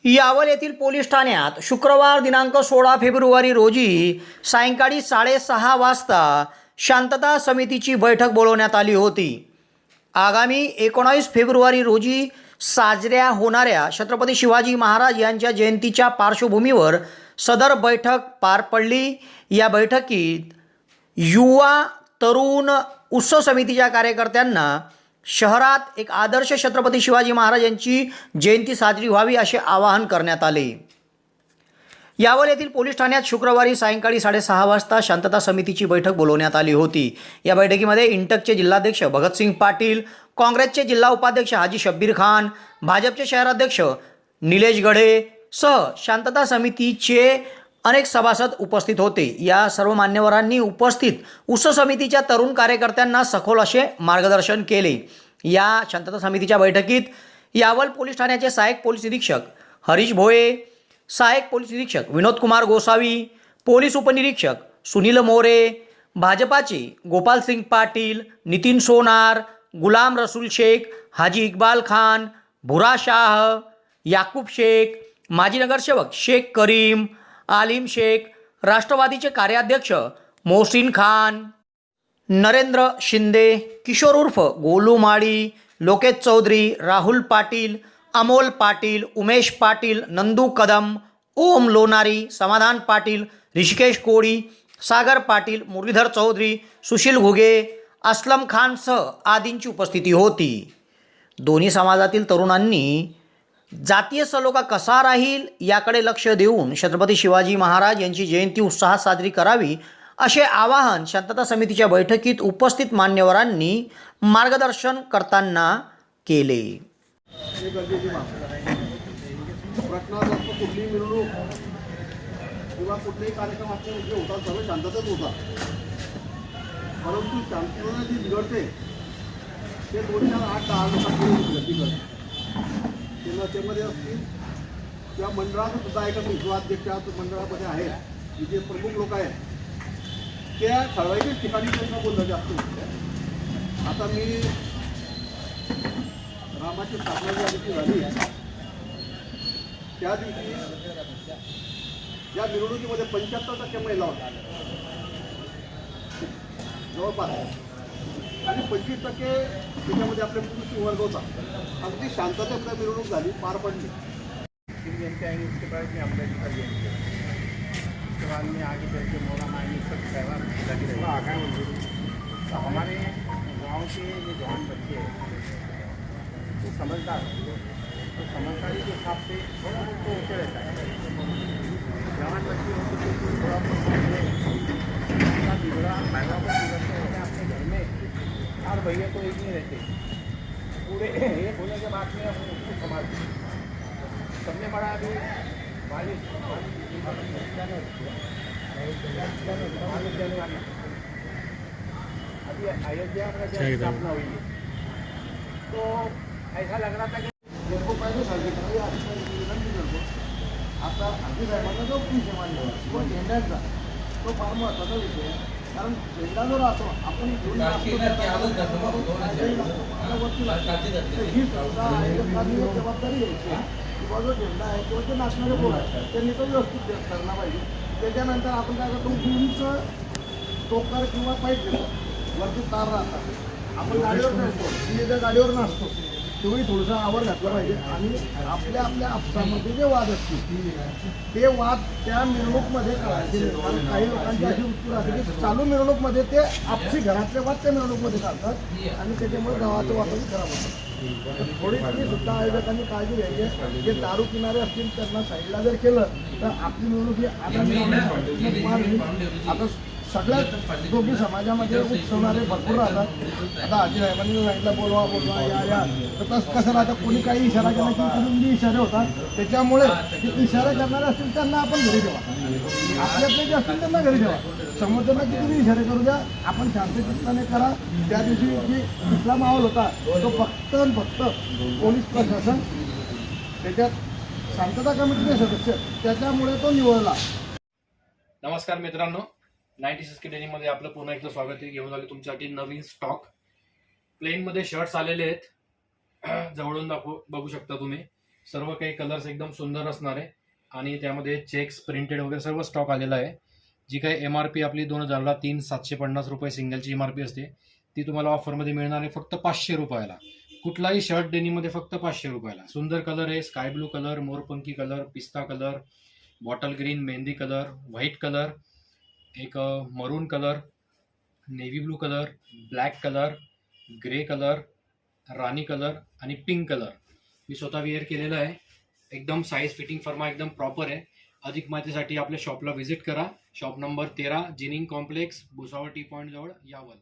यावल येथील पोलीस ठाण्यात शुक्रवार दिनांक 16 फेब्रुवारी रोजी सायंकाळी 6:30 वाजता शांतता समितीची बैठक बोलवण्यात आली होती. आगामी 19 फेब्रुवारी रोजी साजऱ्या होणाऱ्या छत्रपती शिवाजी महाराज यांच्या जयंतीच्या पार्श्वभूमीवर सदर बैठक पार पडली. या बैठकीत युवा तरुण उत्सव समितीच्या कार्यकर्त्यांना शहरात एक आदर्श छत्रपती शिवाजी महाराज यांची जयंती साजरी व्हावी असे आवाहन करण्यात आले. यावल येथील पोलीस ठाण्यात शुक्रवारी सायंकाळी 6:30 वाजता शांतता समितीची बैठक बोलवण्यात आली होती. या बैठकीमध्ये इंटकचे जिल्हाध्यक्ष भगतसिंग पाटील, काँग्रेसचे जिल्हा उपाध्यक्ष हाजी शब्बीर खान, भाजपचे शहराध्यक्ष निलेश गढे सह शांतता समितीचे अनेक सभासद उपस्थित होते. या सर्व मान्यवरांनी उपस्थित उत्सव समितीच्या तरुण कार्यकर्त्यांना सखोल असे मार्गदर्शन केले. या शांतता समितीच्या बैठकीत यावल पोलीस ठाण्याचे सहाय्यक पोलीस निरीक्षक हरीश भोये, सहाय्यक पोलीस निरीक्षक विनोद कुमार गोसावी, पोलीस उपनिरीक्षक सुनील मोरे, भाजपाचे गोपाल सिंग पाटील, नितीन सोनार, गुलाम रसूल शेख, हाजी इक्बाल खान, भुरा शाह, याकूब शेख, माजी नगरसेवक शेख करीम, आलिम शेख, राष्ट्रवादीचे कार्याध्यक्ष मोहसिन खान, नरेंद्र शिंदे, किशोर उर्फ गोलू माळी, लोकेश चौधरी, राहुल पाटील, अमोल पाटील, उमेश पाटील, नंदू कदम, ओम लोनारी, समाधान पाटील, ऋषिकेश कोळी, सागर पाटील, मुरलीधर चौधरी, सुशील घुगे, असलम खानसह आदींची उपस्थिती होती. दोन्ही समाजातील तरुणांनी जातीय सलोखा कसा राहील याकडे लक्ष देऊन छत्रपती शिवाजी महाराज यांची जयंती उत्साहात साजरी करावी असे आवाहन शांतता समितीच्या बैठकीत उपस्थित मान्यवरांनी मार्गदर्शन करताना केले. कुठलीही मिरवणूक किंवा कुठलेही कार्यक्रम असले होता सर्व शांततेत होता, परंतु शांतता जी बिघडते ते 2-8-10 लोकांची त्यामध्ये असतील किंवा मंडळाचं सुद्धा एका विश्वाध्यक्षा मंडळामध्ये आहेत जे प्रमुख लोक आहेत त्या ठराविक ठिकाणी त्यांना बोललं जास्त. आता मी रामाची स्थापना ज्या दिवशी झाली त्या दिवशी या मिरवणुकीमध्ये 75% महिला होत्या जवळपास, आणि 25% त्याच्यामध्ये आपले पुरुष वर्ग होता. अगदी शांततेत मिरवणूक झाली, पार पडली. जयंती आएंगे उसके बाद में अम्बेडकर का जयंती है, उसके बाद में आगे चल के मौलाना आएंगे, सब त्यौहार लगे रहेंगे. तो हमारे गांव के जो जवान बच्चे हैं वो समझदार हैं, तो समझदारी के हिसाब से तो होते रहता है. जवान बच्चे होते तो थोड़ा बिगड़ा माँ बाप बिगड़ते रहते अपने घर में, और भैया तो एक नहीं रहते, पूरे एक होने के बाद में हम उसको संभालते हैं. सबने बड़ा अभी 22 अभी अयोध्या में जब स्थापना हुई है तो ऐसा लग रहा था कि जिनको पहले सांगितलं आता आधी साहेबांना जो विषय मांडला किंवा झेंड्यांचा तो फार महत्त्वाचा विषय आहे. कारण झेंडा जर असो आपण घेऊन ही जबाबदारी घ्यायची किंवा जो झेंडा आहे किंवा जे नाचणारे पोरं आहेत त्यांनी तो व्यवस्थित करणं पाहिजे. त्याच्यानंतर आपण काय करतो, उंच टोकर किंवा पाईप घेतो, वरती तार राहतात, आपण गाडीवर नसतो, ज्या गाडीवर नसतो तेव्हाही थोडंसं आवर घातलं पाहिजे. आणि आपल्या आपल्या आपसामध्ये जे वाद असतील ते वाद त्या मिरवणूकमध्ये करायचे. कारण काही लोकांची अशी वृत्ती राहते की चालू मिरवणूकमध्ये ते आपसी घरातले वाद त्या मिरवणूकमध्ये काढतात आणि त्याच्यामुळे गावाचं वातावरण खराब होतं. थोडी तरी सुद्धा आयोजकांनी काळजी घ्यायची. जे दारू किनारे असतील त्यांना साईडला जर केलं तर आपली मिरवणूक ही आता सगळ्याच दोघी समाजामध्ये उत्सवणारे भरपूर राहतात. आता आजी साहेबांनी सांगितलं बोलवा या, तर तसं कसं राहतं, कोणी काही इशारा केला की इकडून जे इशारे होतात त्याच्यामुळे जे इशारे करणारे असतील त्यांना आपण घरी ठेवा, आपल्यातले जे असतील त्यांना घरी ठेवा. समोरच्यांना किती इशारे करू द्या, आपण शांतचित्ताने करा. त्या दिवशी जी इथला माहोल होता तो फक्त पोलीस प्रशासन त्याच्यात शांतता कमिटीचे सदस्य त्याच्यामुळे तो निवडला. नमस्कार मित्रांनो, 96 डेनिममध्ये आपलं पुन्हा एकदा स्वागत आहे. घेऊन आले तुमच्यासाठी नवीन स्टॉक. प्लेनमध्ये शर्ट्स आलेले आहेत, जवळून बघू शकता तुम्ही. सर्व काही कलर्स एकदम सुंदर असणार आहे आणि त्यामध्ये चेक्स प्रिंटेड वगैरे सर्व स्टॉक आलेला आहे. जी काही MRP आपली 2000ला 750 रुपये सिंगलची MRP असते ती तुम्हाला ऑफरमध्ये मिळणार आहे फक्त 500 रुपयाला. कुठलाही शर्ट डेनीमध्ये फक्त 500 रुपयाला. सुंदर कलर आहे, स्काय ब्लू कलर, मोरपंखी कलर, पिस्ता कलर, बॉटल ग्रीन, मेहंदी कलर, व्हाईट कलर, एक maroon colour, navy blue colour, black colour, grey colour, राणी कलर आणि पिंक कलर मी स्वतः वेअर केलेलं आहे. एकदम साईज फिटिंग फर्मा एकदम प्रॉपर आहे. अधिक माहितीसाठी आपल्या शॉपला व्हिजिट करा. Shop number 13 ginning complex, Bhusawal T point जवळ, यावल.